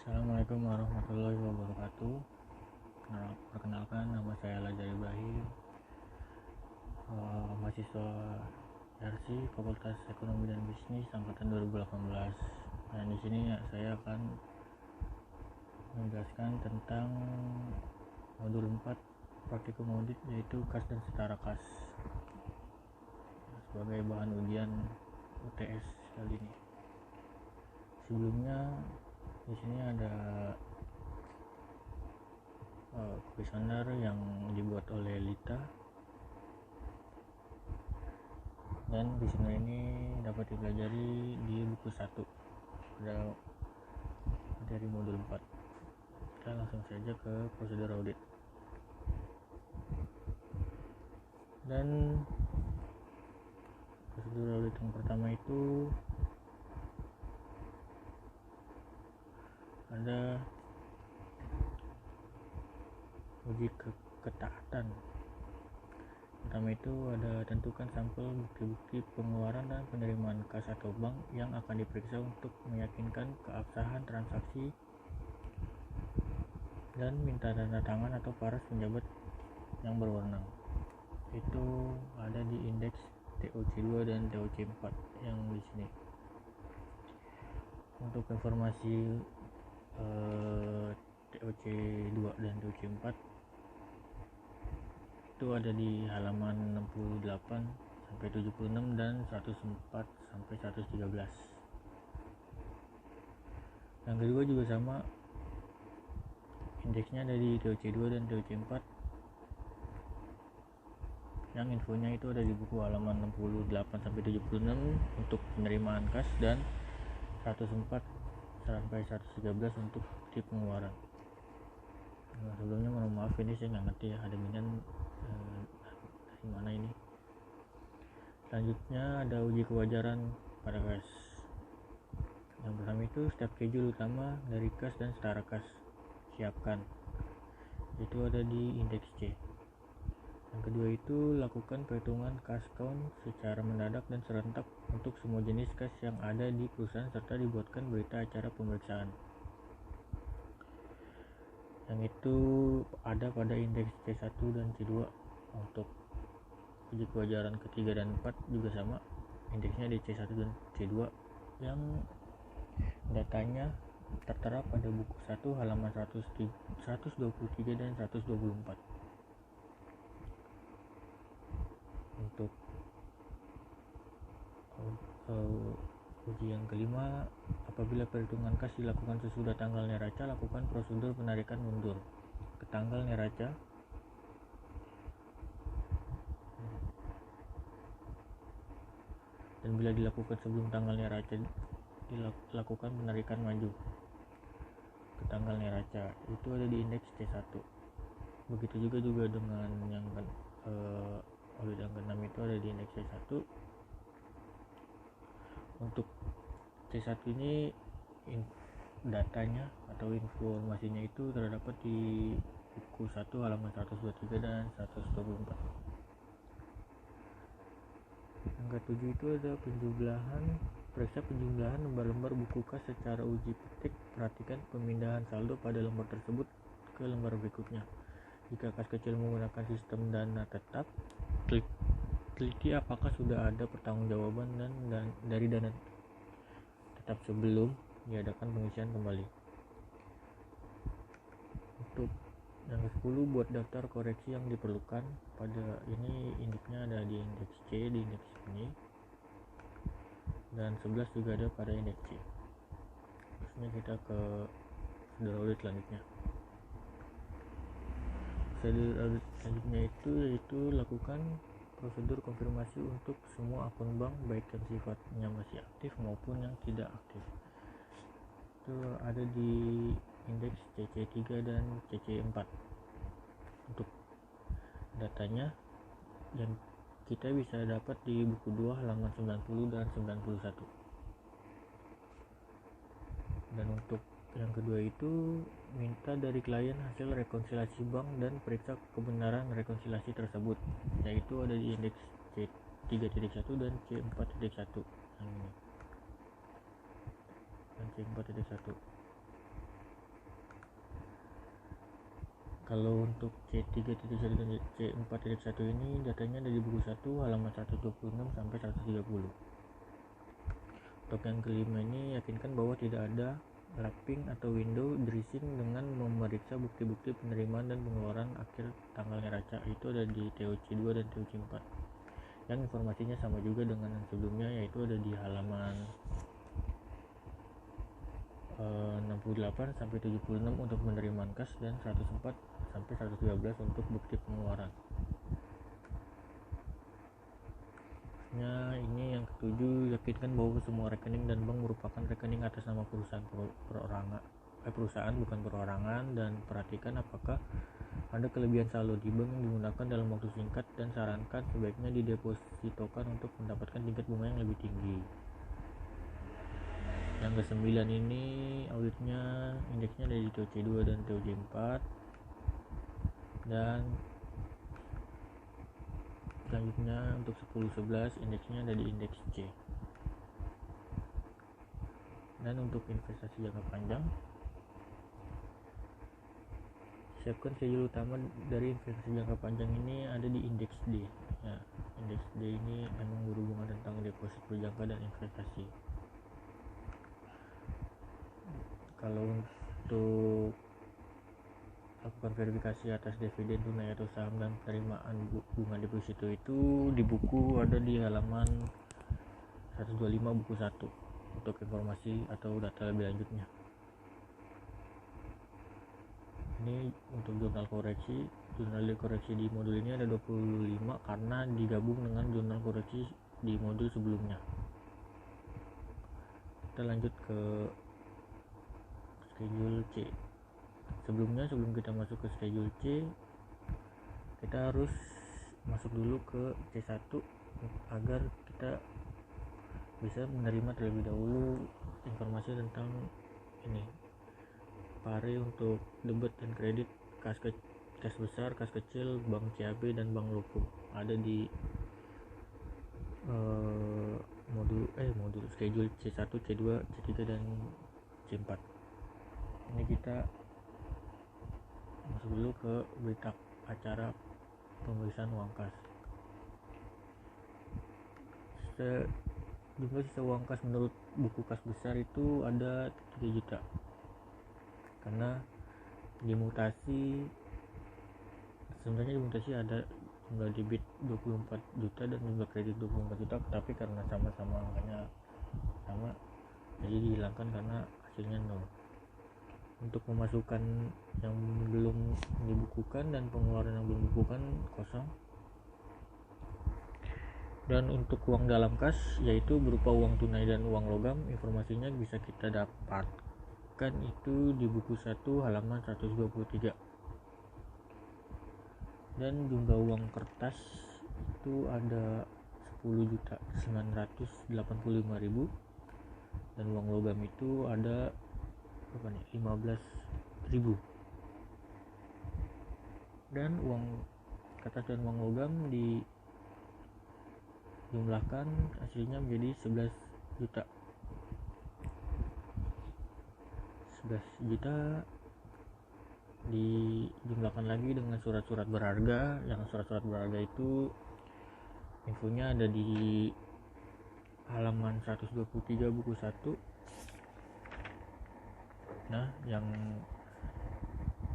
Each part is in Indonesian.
Assalamualaikum warahmatullahi wabarakatuh. Perkenalkan, nama saya Lajar Ibrahim, mahasiswa RC Fakultas Ekonomi dan Bisnis angkatan 2018. Nah, di sini saya akan menjelaskan tentang modul 4 praktikum audit, yaitu kas dan setara kas sebagai bahan ujian UTS kali ini. Sebelumnya di sini ada kuesioner yang dibuat oleh Lita, dan kuesioner ini dapat dipelajari di buku 1 dari modul 4. Kita langsung saja ke prosedur audit. Dan prosedur audit yang pertama itu ada uji ketaatan. Pertama itu ada tentukan sampel bukti-bukti pengeluaran dan penerimaan kas atau bank yang akan diperiksa untuk meyakinkan keabsahan transaksi, dan minta tanda tangan atau paras penjabat yang berwenang. Itu ada di indeks TOC2 dan TOC4 yang di sini. Untuk informasi TOC2 dan TOC4 itu ada di halaman 68 sampai 76 dan 104 sampai 113. Yang kedua juga sama, indeksnya ada di TOC2 dan TOC4. Yang infonya itu ada di buku halaman 68 sampai 76 untuk penerimaan kas, dan 104 sampai 113 untuk bukti pengeluaran. Nah, sebelumnya mohon maaf, ini saya nggak ngerti ya adminan dari mana ini. Selanjutnya ada uji kewajaran pada kas. Yang pertama itu step schedule utama dari kas dan setara kas, siapkan. Itu ada di indeks C. Yang kedua itu lakukan perhitungan kas count secara mendadak dan serentak untuk semua jenis kas yang ada di perusahaan, serta dibuatkan berita acara pemeriksaan. Yang itu ada pada indeks C1 dan C2. Untuk uji kewajaran ketiga dan 4 juga sama, indeksnya di C1 dan C2 yang datanya tertera pada buku 1 halaman 123 dan 124. Untuk uji yang kelima, apabila perhitungan kas dilakukan sesudah tanggal neraca, lakukan prosedur penarikan mundur ke tanggal neraca dan bila dilakukan sebelum tanggal neraca, dilakukan penarikan maju ke tanggal neraca. Itu ada di indeks C1. Begitu juga dengan yang audit yang ke-6 itu ada di indeks C1. Untuk C1 ini datanya atau informasinya itu terdapat di buku 1 halaman 123 dan 124. Yang ke-7 itu ada periksa penjumlahan lembar-lembar buku kas secara uji petik. Perhatikan pemindahan saldo pada lembar tersebut ke lembar berikutnya. Jika kas kecil menggunakan sistem dana tetap, teliti apakah sudah ada pertanggungjawaban dari dana tetap sebelum diadakan pengisian kembali. Untuk yang ke-10, buat daftar koreksi yang diperlukan. Pada ini induknya ada di indeks C, di indeks ini, dan 11 juga ada pada indeks C. Terusnya kita ke prosedur audit selanjutnya. Prosedur audit selanjutnya itu yaitu lakukan prosedur konfirmasi untuk semua akun bank, baik yang sifatnya masih aktif maupun yang tidak aktif. Itu ada di indeks CC3 dan CC4. Untuk datanya yang kita bisa dapat di buku 2 halaman 90 dan 91. Dan untuk yang kedua itu minta dari klien hasil rekonsiliasi bank dan periksa kebenaran rekonsiliasi tersebut, yaitu ada di indeks C3.1 dan C4.1 dan C4.1. Kalau untuk C3.1 dan C4.1 ini datanya dari buku 1 halaman 126 sampai 130. Untuk yang kelima ini, yakinkan bahwa tidak ada lapping atau window dressing dengan memeriksa bukti-bukti penerimaan dan pengeluaran akhir tanggal neraca. Itu ada di TOC2 dan TOC4. Yang informasinya sama juga dengan yang sebelumnya, yaitu ada di halaman 68 sampai 76 untuk penerimaan kas dan 104 sampai 113 untuk bukti pengeluaran. Ini yang ketujuh, yakinkan bahwa semua rekening dan bank merupakan rekening atas nama perusahaan bukan perorangan, dan perhatikan apakah ada kelebihan saldo di bank yang digunakan dalam waktu singkat, dan sarankan sebaiknya didepositokan untuk mendapatkan tingkat bunga yang lebih tinggi. Yang ke-9 ini auditnya, indeksnya dari TOC2 dan TOC4, dan selanjutnya untuk 10-11 indeksnya ada di indeks C. Dan untuk investasi jangka panjang, siapkan schedule utama dari investasi jangka panjang ini ada di indeks D. Ya, indeks D ini memang berhubungan tentang deposit berjangka dan investasi. Kalau untuk lakukan verifikasi atas dividen tunai atau saham dan penerimaan bunga deposito itu di buku ada di halaman 125 buku 1 untuk informasi atau data lebih lanjutnya. Ini untuk jurnal koreksi di modul ini ada 25 karena digabung dengan jurnal koreksi di modul sebelumnya. Kita lanjut ke schedule C. Sebelum kita masuk ke schedule C, kita harus masuk dulu ke C1 agar kita bisa menerima terlebih dahulu informasi tentang ini, pare untuk debit dan kredit, kas besar, kas kecil, bank CAB dan bank loko. Ada di modul schedule C1, C2, C3 dan C4. Ini kita masuk dulu ke berita acara pemeriksaan uang kas. Jumlah sisa uang kas menurut buku kas besar itu ada 3 juta, karena sebenarnya dimutasi ada jumlah debit 24 juta dan jumlah kredit 24 juta, tapi karena sama-sama angkanya sama jadi dihilangkan karena hasilnya 0. Untuk pemasukan yang belum dibukukan dan pengeluaran yang belum dibukukan kosong. Dan untuk uang dalam kas, yaitu berupa uang tunai dan uang logam, informasinya bisa kita dapatkan itu di buku 1 halaman 123. Dan jumlah uang kertas itu ada 10.985.000 dan uang logam itu ada 15.000. Dan uang kertas dan uang logam dijumlahkan hasilnya menjadi 11 juta. 11 juta dijumlahkan lagi dengan surat-surat berharga. Yang surat-surat berharga itu infonya ada di halaman 123 buku 1. Nah, yang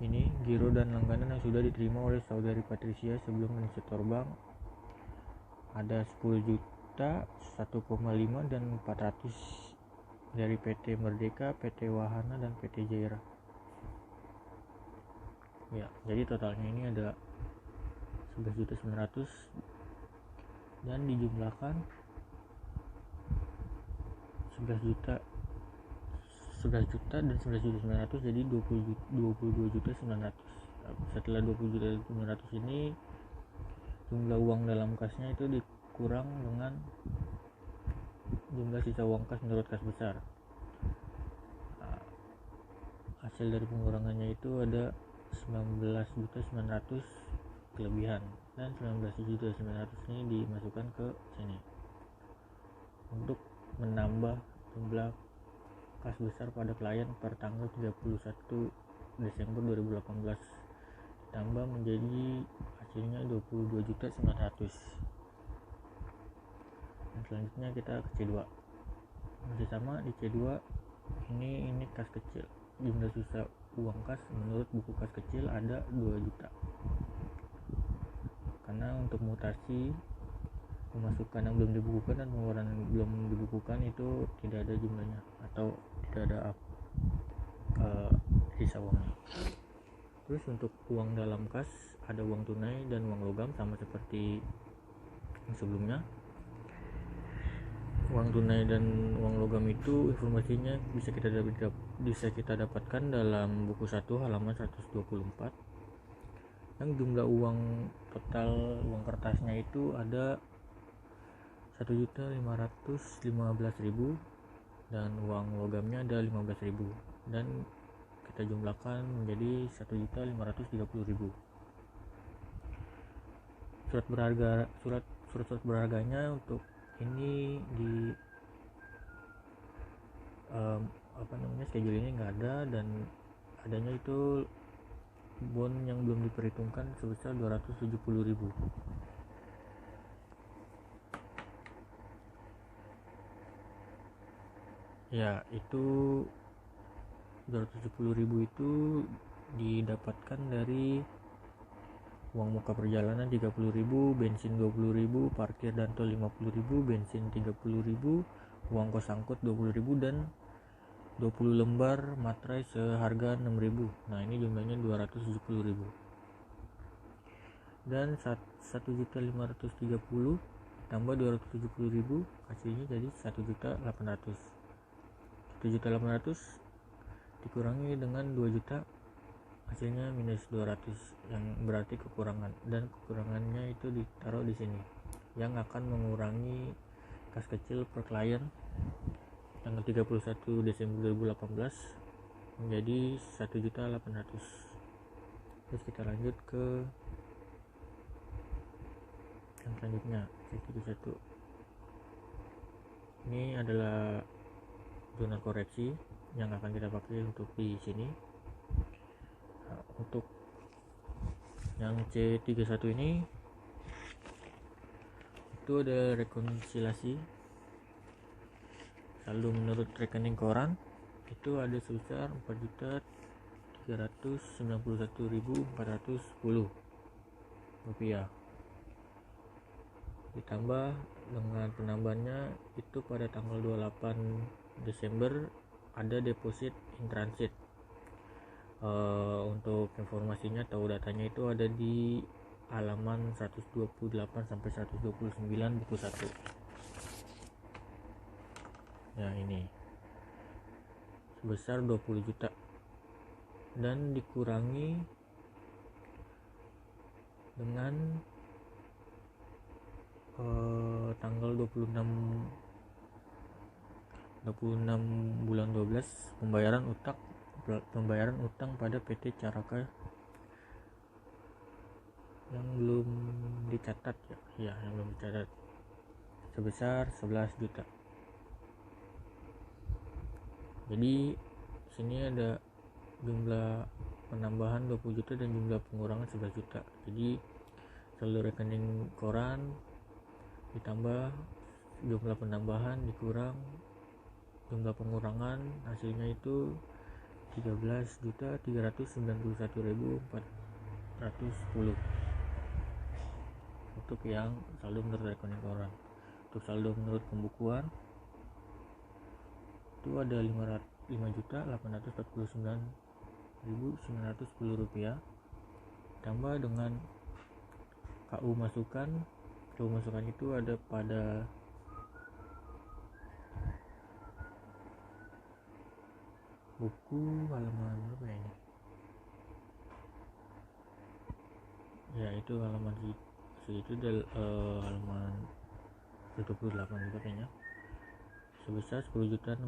ini giro dan langganan yang sudah diterima oleh saudari Patricia sebelum menyetor bank ada 10 juta, 1,5 dan 400 dari PT Merdeka, PT Wahana dan PT Jaira. Ya, jadi totalnya ini ada 11.900 dan dijumlahkan 11 juta dan 11.900 jadi 22.900. Setelah 20.900 ini jumlah uang dalam kasnya itu dikurang dengan jumlah sisa uang kas menurut kas besar. Hasil dari pengurangannya itu ada 19.900 kelebihan, dan 19.900 ini dimasukkan ke sini untuk menambah jumlah kas besar pada klien per tanggal 31 Desember 2018 tambah menjadi hasilnya 22.900.000. Dan selanjutnya kita ke C2. Masih sama di C2, ini kas kecil. Jumlah sisa uang kas menurut buku kas kecil ada 2 juta. Karena untuk mutasi pemasukan yang belum dibukukan dan pengeluaran yang belum dibukukan itu tidak ada jumlahnya atau tidak ada sisa uangnya. Terus untuk uang dalam kas ada uang tunai dan uang logam sama seperti sebelumnya. Uang tunai dan uang logam itu informasinya bisa kita dapatkan dalam buku 1 halaman 124. Yang jumlah uang total uang kertasnya itu ada 1.515.000 dan uang logamnya ada 15.000 dan kita jumlahkan menjadi 1.530.000. Surat berharganya untuk ini di schedule ini nggak ada, dan adanya itu bond yang belum diperhitungkan sebesar 270.000. Ya, itu 270.000 itu didapatkan dari uang muka perjalanan 30.000, bensin 20.000, parkir dan tol 50.000, bensin 30.000, uang kos angkut 20.000 dan 20 lembar materai seharga 6.000. Nah, ini jumlahnya 270.000. Dan 1.530 tambah 270.000 hasilnya jadi 1.800. 1.800 dikurangi dengan 2 juta hasilnya minus 200, yang berarti kekurangan, dan kekurangannya itu ditaruh di sini yang akan mengurangi kas kecil per klien tanggal 31 Desember 2018 menjadi 1.800.000. Terus kita lanjut ke yang selanjutnya, C31. Ini adalah jurnal koreksi yang akan kita pakai untuk di sini. Nah, untuk yang C31 ini itu ada rekonsiliasi saldo menurut rekening koran itu ada sebesar 4.391.410 rupiah, ditambah dengan penambahannya itu pada tanggal 28 Desember ada deposit in transit. Untuk informasinya atau datanya itu ada di halaman 128 sampai 129 buku 1. Ya, ini sebesar 20 juta dan dikurangi dengan tanggal 26 bulan 12 pembayaran utang pada PT Caraka yang belum dicatat yang belum dicatat sebesar 11 juta. Jadi sini ada jumlah penambahan 20 juta dan jumlah pengurangan 11 juta. Jadi saldo rekening koran ditambah jumlah penambahan dikurang jumlah pengurangan, hasilnya itu 13.391.410 untuk yang saldo menurut rekening koran. Untuk saldo menurut pembukuan itu ada 5.849.910 rupiah, tambah dengan KU masukan itu ada pada buku halaman berapa ya ini? Ya, itu halaman itu halaman 28 juga kayaknya, sebesar 10.600.000.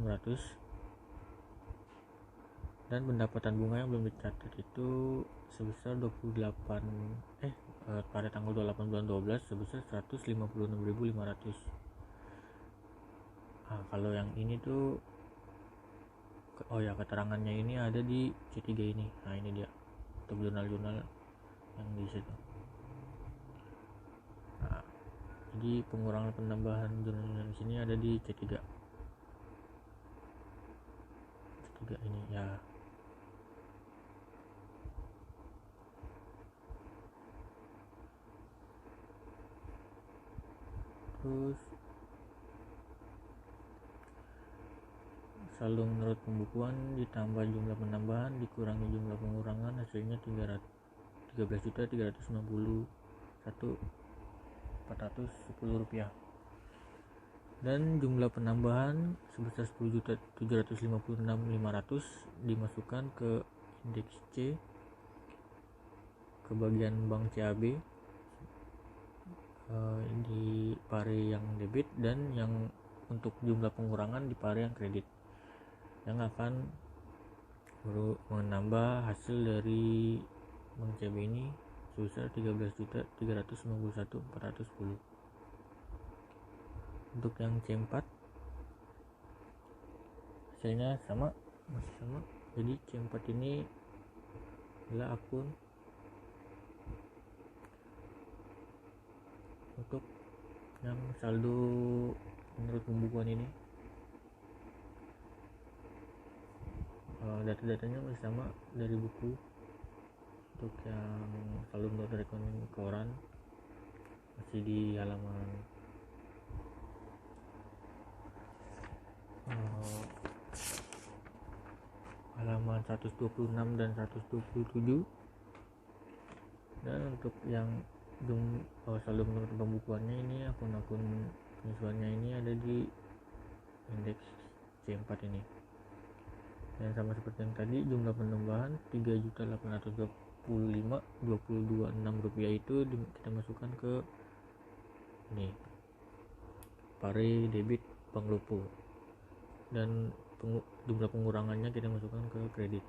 Dan pendapatan bunga yang belum dicatat itu sebesar pada tanggal 28 bulan 12 sebesar 156.500. Kalau yang ini tuh keterangannya ini ada di C3 ini. Nah, ini dia untuk jurnal-jurnal yang di situ. Nah, jadi pengurangan penambahan jurnal di sini ada di C3 ini ya. Terus saldo menurut pembukuan ditambah jumlah penambahan dikurangi jumlah pengurangan, hasilnya 13.391.410 rupiah. Dan jumlah penambahan sebesar 10.756.500 dimasukkan ke indeks C ke bagian bank CAB di pare yang debit, dan yang untuk jumlah pengurangan di pare yang kredit, yang akan menambah hasil dari bank CAB ini sebesar 13.391.410. Untuk yang C4 hasilnya masih sama. Jadi C4 ini adalah akun untuk yang saldo menurut pembukuan ini. Data-datanya masih sama dari buku. Untuk yang saldo menurut rekening koran masih di halaman 126 dan 127. Dan untuk yang saldo menurut pembukuannya ini, akun-akun penyesuaiannya ini ada di indeks C4 ini. Dan sama seperti yang tadi, jumlah penambahan 3.825.226 rupiah itu kita masukkan ke ini pare debit Bank Lopo, dan jumlah pengurangannya kita masukkan ke kredit,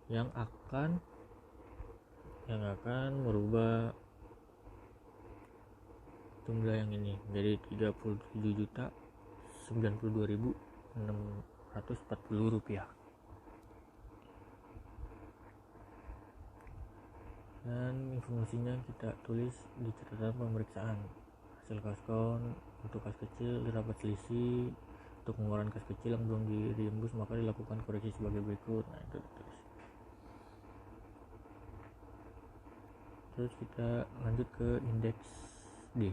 yang akan merubah jumlah yang ini menjadi 37.092.640 rupiah. Dan informasinya kita tulis di catatan pemeriksaan. Hasil kaskon untuk kas kecil terdapat selisih. Untuk pengeluaran kas kecil yang belum direimburse maka dilakukan koreksi sebagai berikut. Nah, itu ditulis. Terus kita lanjut ke indeks D.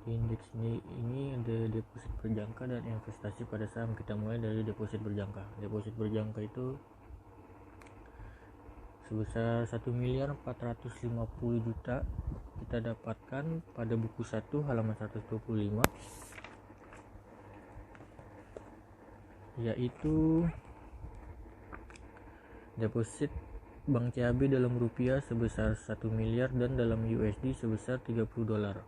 Di indeks ini ada deposit berjangka dan investasi pada saham. Kita mulai dari deposit berjangka. Deposit berjangka itu sebesar 1.450.000.000 kita dapatkan pada buku 1 halaman 125, yaitu deposit Bank CAB dalam rupiah sebesar 1 miliar dan dalam USD sebesar 30 dolar,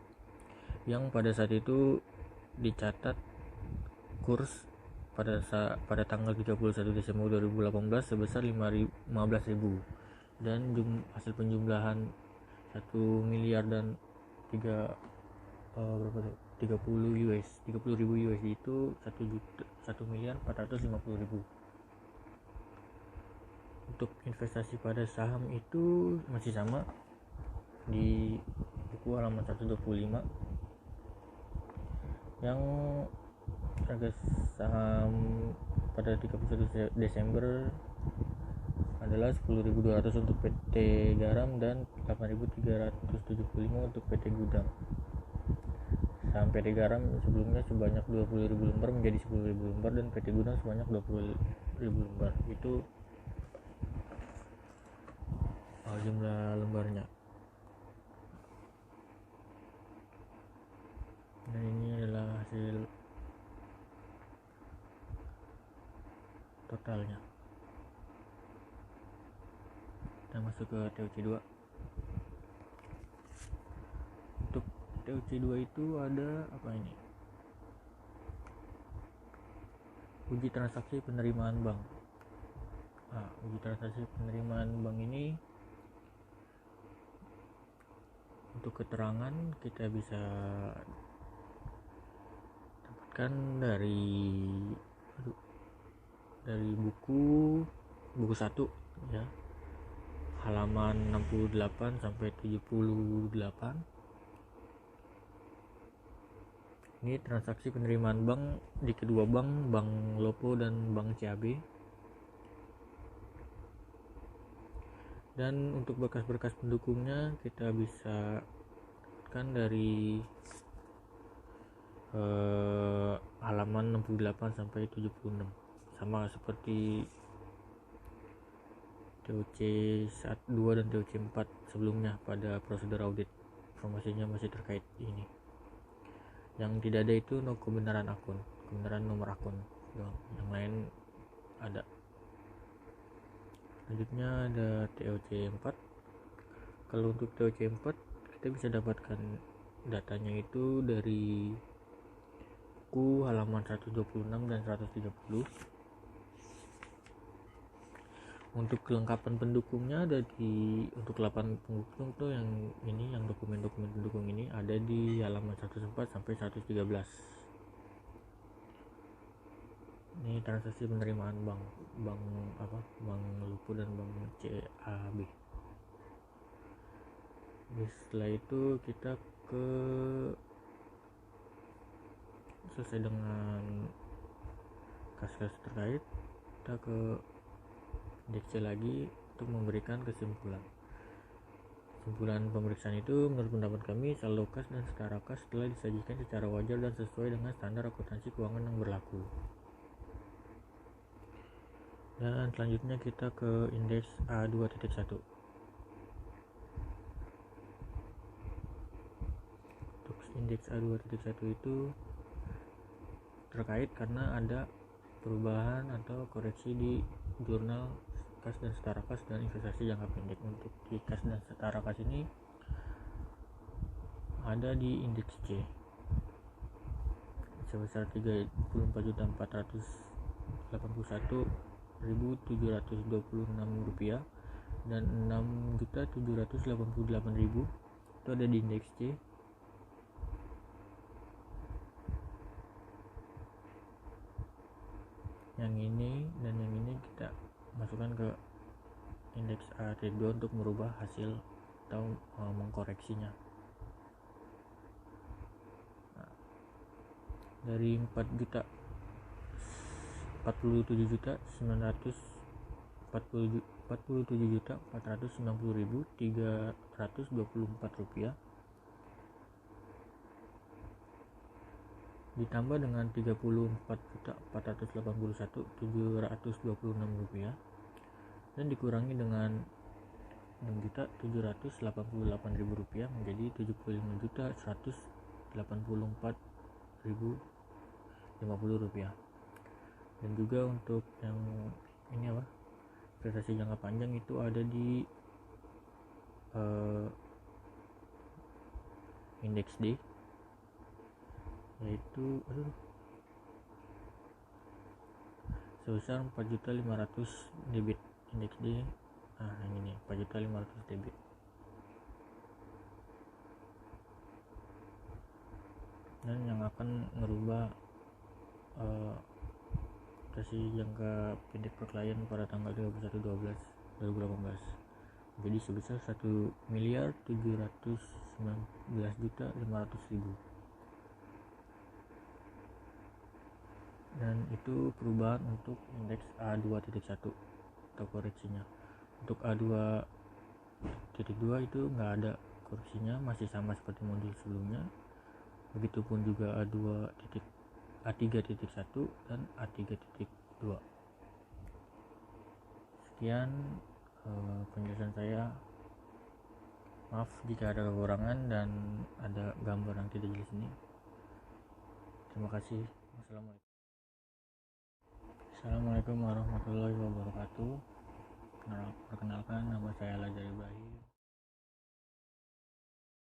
yang pada saat itu dicatat kurs pada tanggal 31 Desember 2018 sebesar 15.000, dan hasil penjumlahan 1 miliar dan 30 ribu USD itu 1.450.000. Untuk investasi pada saham itu masih sama di buku halaman 125, yang harga saham pada 31 Desember adalah 10.200 untuk PT Garam dan 8.375 untuk PT Gudang. Saham PT Garam sebelumnya sebanyak 20.000 lembar menjadi 10.000 lembar, dan PT Gudang sebanyak 20.000 lembar. Itu jumlah lembarnya. Dan ini adalah hasil totalnya. Kita masuk ke TOC2. Untuk TOC2 itu ada apa ini? Uji transaksi penerimaan bank. Uji transaksi penerimaan bank ini untuk keterangan kita bisa dapatkan dari buku 1 ya. halaman 68 sampai 78. Ini transaksi penerimaan bank di kedua bank, Bank Lopo dan Bank CAB. Dan untuk berkas-berkas pendukungnya kita bisa kan dari halaman 68 sampai 76, sama seperti TOC 2 dan TOC 4 sebelumnya pada prosedur audit. Informasinya masih terkait ini. Yang tidak ada itu kebenaran akun, kebenaran nomor akun. Yang lain ada. Selanjutnya ada TOC 4. Kalau untuk TOC 4 kita bisa dapatkan datanya itu dari buku halaman 126 dan 130. Untuk kelengkapan pendukungnya ada di, untuk 8 pendukung tuh yang ini, yang dokumen-dokumen pendukung ini ada di halaman 104 sampai 113. Ini transaksi penerimaan bank Lupu dan Bank CAB. Setelah itu kita selesai dengan kas-kas terkait, kita ke indeks C lagi untuk memberikan kesimpulan. Kesimpulan pemeriksaan itu, menurut pendapat kami, saldo kas dan setara kas telah disajikan secara wajar dan sesuai dengan standar akuntansi keuangan yang berlaku. Dan selanjutnya kita ke indeks A2.1. Untuk indeks A2.1 itu terkait karena ada perubahan atau koreksi di jurnal kas dan setara kas dan investasi jangka pendek. Untuk di kas dan setara kas ini ada di indeks C sebesar 34.481.726 rupiah dan 6.788.000 itu ada di indeks C. Yang ini dan yang ini kita masukkan ke indeks A2 untuk merubah hasil atau mengkoreksinya. Nah, dari 47.490.324 rupiah ditambah dengan 34.481.726 rupiah dan dikurangi dengan 6.788.000 rupiah menjadi 75.184.050 rupiah. Dan juga untuk yang ini investasi jangka panjang itu ada di indeks D, yaitu sebesar 4.500 debit. Indeks D yang ini 4.500 debit. Dan yang akan merubah investasi jangka pendek per klien pada tanggal 31/12/2018 jadi sebesar 1.719.500.000. Dan itu perubahan untuk indeks A2.1 atau koreksinya. Untuk A2.2 itu nggak ada koreksinya, masih sama seperti modul sebelumnya. Begitupun juga A3.1 dan A3.2. Sekian penjelasan saya. Maaf jika ada kekurangan dan ada gambar yang tidak jelas ini. Terima kasih. Assalamualaikum warahmatullahi wabarakatuh. Perkenalkan, nama saya Lazar Ibrahim.